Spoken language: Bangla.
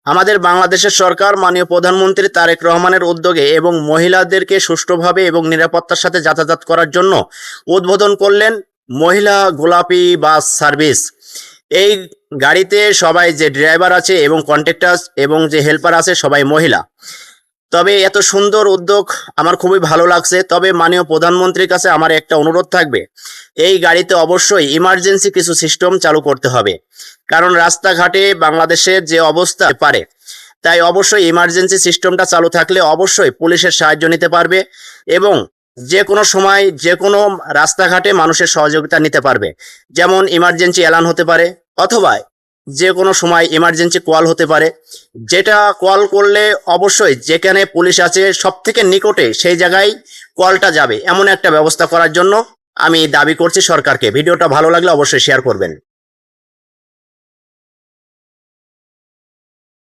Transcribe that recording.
আমাদের বাংলাদেশের সরকার মাননীয় প্রধানমন্ত্রী তারেক রহমানের উদ্যোগে এবং মহিলাদেরকে সুষ্ঠুভাবে এবং নিরাপত্তার সাথে যাতায়াত করার জন্য উদ্বোধন করলেন মহিলা গোলাপি বাস সার্ভিস। এই গাড়িতে সবাই যে ড্রাইভার আছে এবং কন্ট্রাক্টর এবং যে হেল্পার আছে সবাই মহিলা। তবে এত সুন্দর উদ্যোগ আমার খুবই ভালো লাগছে। তবে মাননীয় প্রধানমন্ত্রীর কাছে আমার একটা অনুরোধ থাকবে, এই গাড়িতে অবশ্যই ইমার্জেন্সি কিছু সিস্টেম চালু করতে হবে, কারণ রাস্তাঘাটে বাংলাদেশের যে অবস্থা পারে, তাই অবশ্যই ইমার্জেন্সি সিস্টেমটা চালু থাকলে অবশ্যই পুলিশের সাহায্য নিতে পারবে এবং যে কোনো সময় যে কোনো রাস্তাঘাটে মানুষের সহযোগিতা নিতে পারবে। যেমন ইমার্জেন্সি এলান হতে পারে অথবা যে কোনো সময় ইমার্জেন্সি কল হতে পারে, যেটা কল করলে অবশ্যই যেখানে পুলিশ আছে সব থেকে নিকটে সেই জায়গায় কলটা যাবে, এমন একটা ব্যবস্থা করার জন্য আমি দাবি করছি সরকারকে। ভিডিওটা ভালো লাগলে অবশ্যই শেয়ার করবেন।